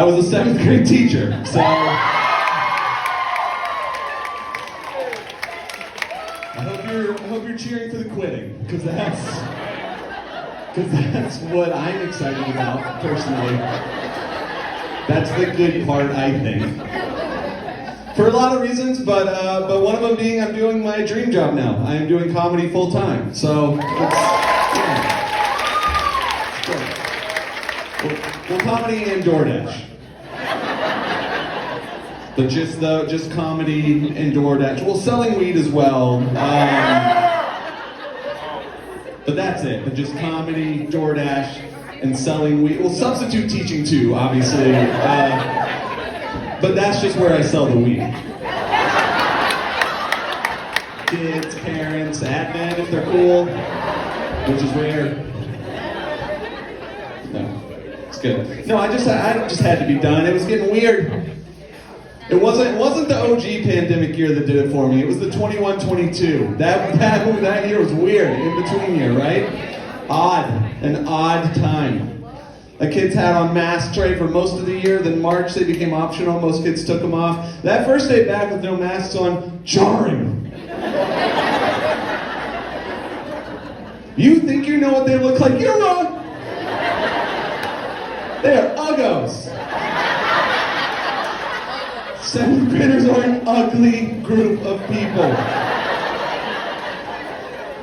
I was a 7th grade teacher, so I hope you're cheering for the quitting, because that's what I'm excited about personally. That's the good part, I think. For a lot of reasons, but one of them being I'm doing my dream job now. I am doing comedy full time, so well, comedy and DoorDash. But just comedy and DoorDash. Well, selling weed as well. But that's it. But just comedy, DoorDash, and selling weed. Well, substitute teaching too, obviously. But that's just where I sell the weed. Kids, parents, admin if they're cool, which is rare. No, it's good. No, I just had to be done. It was getting weird. It wasn't the OG pandemic year that did it for me. It was the 21-22. That year was weird, in between year, right? An odd time. The kids had on masks, right, for most of the year. Then March they became optional. Most kids took them off. That first day back with no masks on, jarring. You think you know what they look like? You're wrong. They are uggos. 7th graders are an ugly group of people.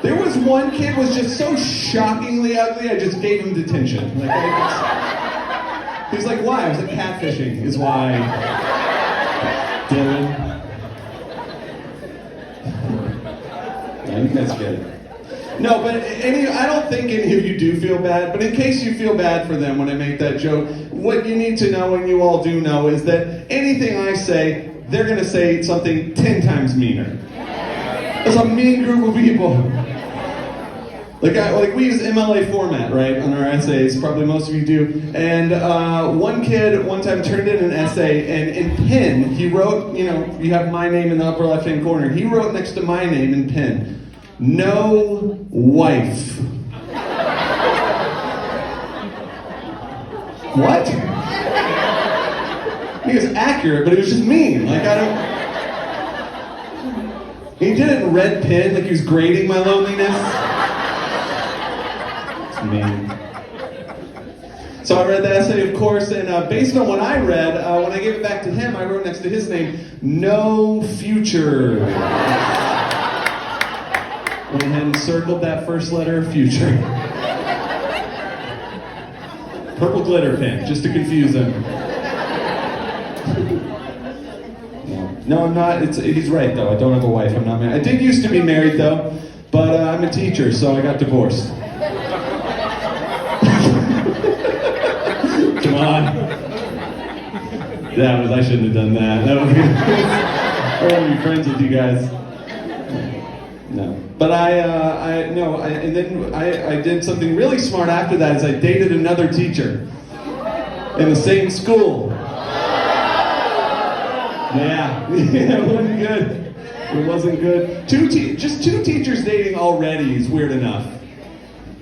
There was one kid who was just so shockingly ugly, I just gave him detention. He was like, why? I was like, catfishing is why. Dylan. Yeah, you guys get it. No, but I don't think any of you do feel bad, but in case you feel bad for them when I make that joke, what you need to know, and you all do know, is that anything I say, they're going to say something 10 times meaner. It's a mean group of people. Like we use MLA format, right, on our essays, probably most of you do, and one kid one time turned in an essay, and in pen, he wrote, you have my name in the upper left-hand corner, he wrote next to my name in pen, no wife. What? He was accurate, but it was just mean. He did it in red pen, like he was grading my loneliness. It's mean. So I read the essay, of course, and based on what I read, when I gave it back to him, I wrote next to his name, no future. Went ahead and circled that first letter of future. Purple glitter pen, just to confuse him. No, I'm not. He's right, though. I don't have a wife. I'm not married. I did used to be married, though, but I'm a teacher, so I got divorced. Come on. I shouldn't have done that. I want to be friends with you guys. No. But I did something really smart after that, is I dated another teacher in the same school. Yeah, it wasn't good. It wasn't good. Just two teachers dating already is weird enough.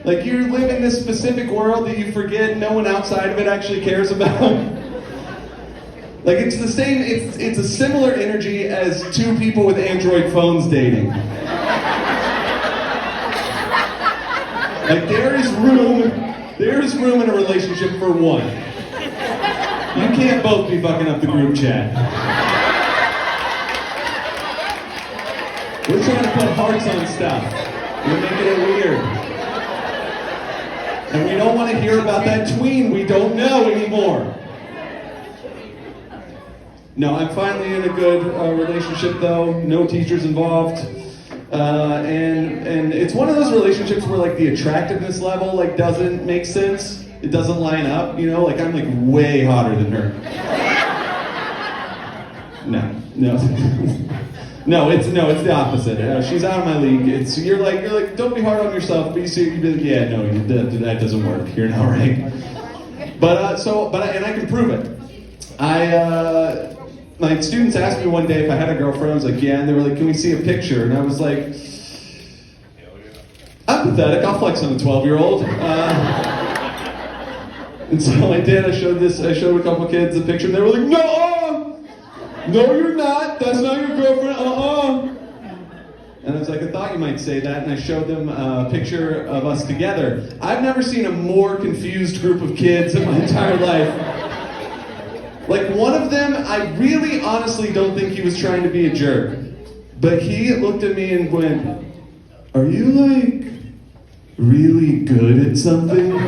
Like, you live in this specific world that you forget no one outside of it actually cares about. Like, it's the same, it's a similar energy as two people with Android phones dating. Like, there is room in a relationship for one. You can't both be fucking up the group chat. We're trying to put hearts on stuff. We're making it weird. And we don't want to hear about that tween we don't know anymore. No, I'm finally in a good relationship, though. No teachers involved. And it's one of those relationships where, like, the attractiveness level, like, doesn't make sense. It doesn't line up, like, I'm, like, way hotter than her. No, it's the opposite. She's out of my league. You're like, don't be hard on yourself, but you'd be like, yeah, no, that doesn't work. You're not right. And I can prove it. My students asked me one day if I had a girlfriend. I was like, yeah, and they were like, can we see a picture? And I was like, I'm pathetic. I'll flex on a 12-year-old. And so I did. I showed a couple kids a picture, and they were like, "No, no, you're not. That's not your girlfriend. And I was like, I thought you might say that, and I showed them a picture of us together. I've never seen a more confused group of kids in my entire life. Like, one of them, I really honestly don't think he was trying to be a jerk. But he looked at me and went, "Are you, like, really good at something?"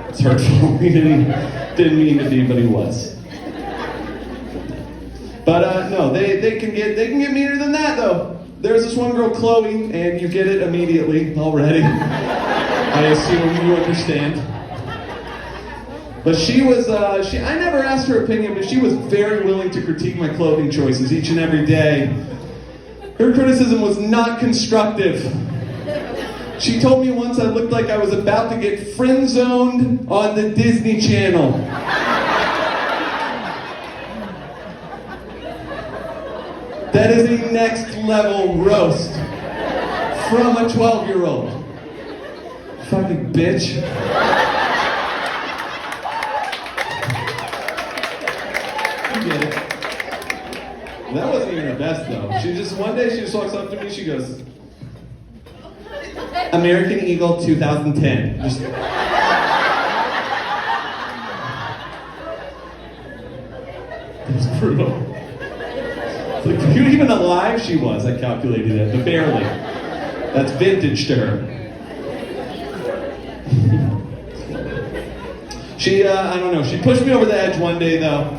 It's hurtful. He didn't mean to be, but he was. But no, they can get meaner than that though. There's this one girl, Chloe, and you get it immediately already. I assume you understand. But she was, I never asked her opinion, but she was very willing to critique my clothing choices each and every day. Her criticism was not constructive. She told me once I looked like I was about to get friend-zoned on the Disney Channel. That is a next-level roast from a 12-year-old. Fucking bitch. You get it. That wasn't even her best, though. One day she just walks up to me, she goes, "American Eagle 2010. Just... It was brutal. It's like, even alive she was, I calculated it, but barely. That's vintage to her. She, I don't know, she pushed me over the edge one day though.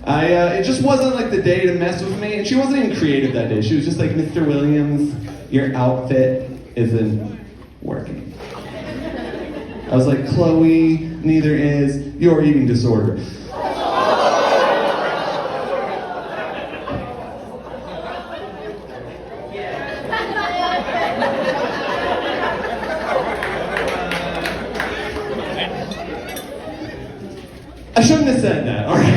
It just wasn't like the day to mess with me, and she wasn't even creative that day. She was just like, "Mr. Williams, your outfit isn't working." I was like, "Chloe, neither is your eating disorder." I shouldn't have said that, all right?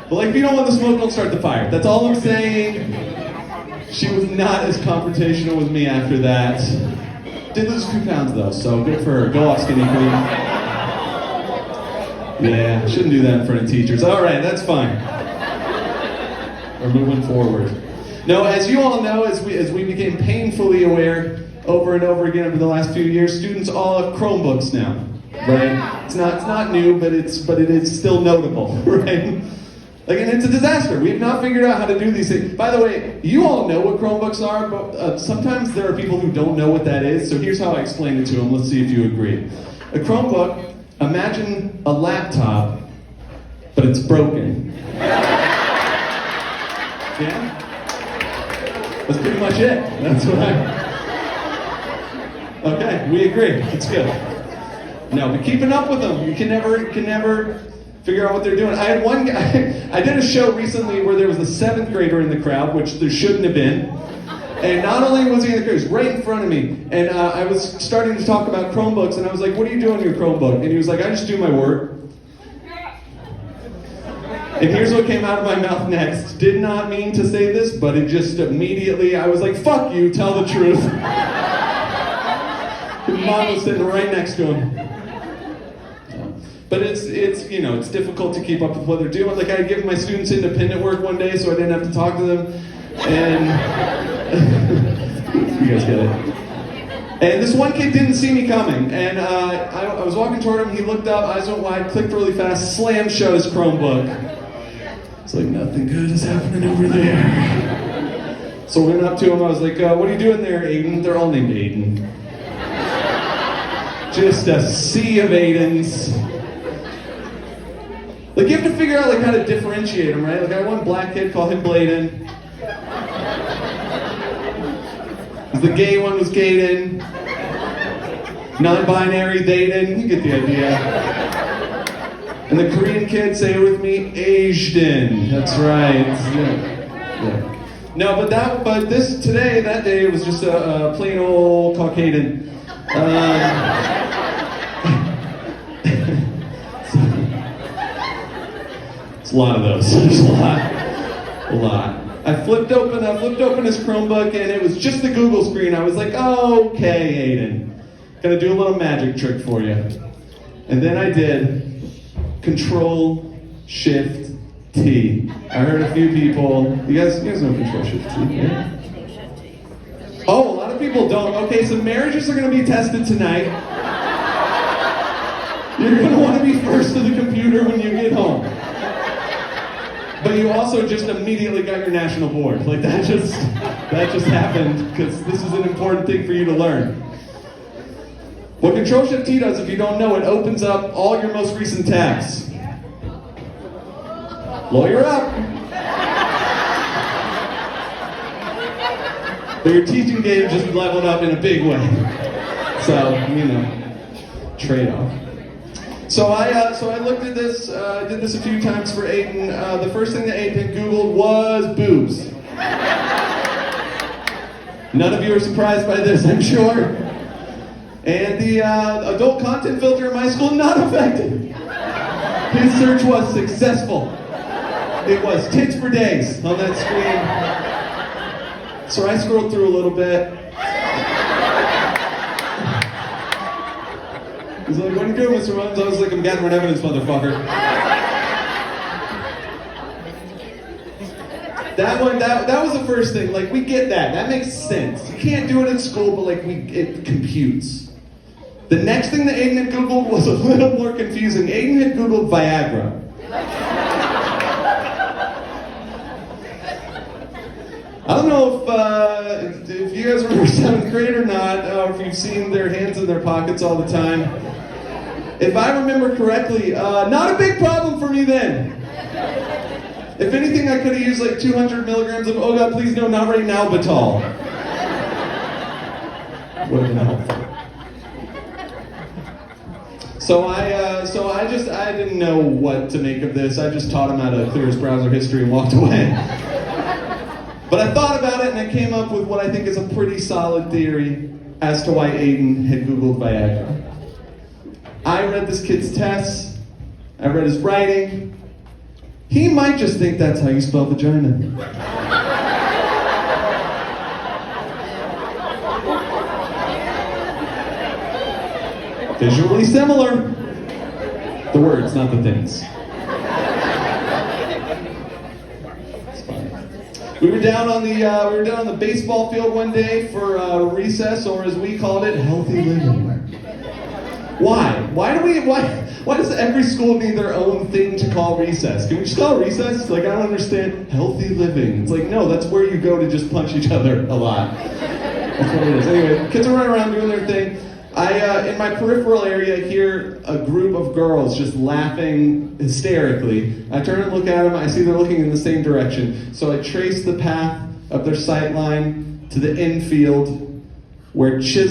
But like, if you don't want the smoke, don't start the fire. That's all I'm saying. She was not as confrontational with me after that. Did lose 2 pounds though, so good for her. Go off, skinny queen. Yeah, shouldn't do that in front of teachers. All right, that's fine. We're moving forward. No, as you all know, as we became painfully aware over and over again over the last few years, students all have Chromebooks now, right? It's not new, but it is still notable, right? Like, and it's a disaster. We've not figured out how to do these things. By the way, you all know what Chromebooks are, but sometimes there are people who don't know what that is, so here's how I explain it to them. Let's see if you agree. A Chromebook, imagine a laptop, but it's broken. Yeah? That's pretty much it. That's what Okay, we agree. It's good. No, but keeping up with them. You can never figure out what they're doing. I had one guy, I did a show recently where there was a 7th grader in the crowd, which there shouldn't have been. And not only was he in the crowd, he was right in front of me. And I was starting to talk about Chromebooks, and I was like, "What are you doing on your Chromebook?" And he was like, "I just do my work." And here's what came out of my mouth next. Did not mean to say this, but it just immediately, I was like, "Fuck you, tell the truth." His mom was sitting right next to him. But it's difficult to keep up with what they're doing. Like, I give my students independent work one day, so I didn't have to talk to them. And you guys get it. And this one kid didn't see me coming, and I was walking toward him. He looked up, eyes went wide, clicked really fast, slammed shut his Chromebook. It's like, nothing good is happening over there. So I went up to him. I was like, "What are you doing there, Aiden?" They're all named Aiden. Just a sea of Aidens. Like, you have to figure out like how to differentiate them, right? Like, I had one black kid, call him Bladen. The gay one was Gaden. Non-binary, Daden. You get the idea. And the Korean kid, say it with me, Ajden. That's right. Yeah. No, but that day, it was just a plain old Caucasian. It's a lot of those. There's a lot. I flipped open his Chromebook, and it was just the Google screen. I was like, okay, Aiden, gonna do a little magic trick for you. And then I did Control-Shift-T. I heard a few people. You guys know Control-Shift-T, yeah? Oh, a lot of people don't. Okay, so marriages are gonna be tested tonight. You're gonna want to be first to the computer when you get home. But you also just immediately got your national board. Like that just happened because this is an important thing for you to learn. What Control-Shift-T does, if you don't know, it opens up all your most recent tabs. Lawyer up. But your teaching game just leveled up in a big way. So, trade-off. So I looked at this, did this a few times for Aiden. The first thing that Aiden Googled was boobs. None of you are surprised by this, I'm sure. And the adult content filter in my school, not affected. His search was successful. It was tits for days on that screen. So I scrolled through a little bit. He's like, what are you doing, Mr. Muns? I was like, I'm gathering evidence, motherfucker. That was the first thing. Like, we get that. That makes sense. You can't do it in school, but it computes. The next thing that Aiden had Googled was a little more confusing. Aiden had Googled Viagra. I don't know if you guys remember 7th grade or not, or if you've seen their hands in their pockets all the time. If I remember correctly, not a big problem for me then. If anything, I could have used like 200 milligrams of, oh God, please no, not right now, Batal. Would have been helpful. So I didn't know what to make of this. I just taught him how to clear his browser history and walked away. But I thought about it and I came up with what I think is a pretty solid theory as to why Aiden had Googled Viagra. I read this kid's tests, I read his writing. He might just think that's how you spell vagina. Visually similar. The words, not the things. We were down on the baseball field one day for recess, or as we called it, healthy living. Why? Why does every school need their own thing to call recess? Can we just call it recess? Like, I don't understand. Healthy living. It's like, no, that's where you go to just punch each other a lot. That's what it is. Anyway, kids are running around doing their thing. In my peripheral area, I hear a group of girls just laughing hysterically. I turn and look at them. I see they're looking in the same direction. So I trace the path of their sight line to the infield where Chisel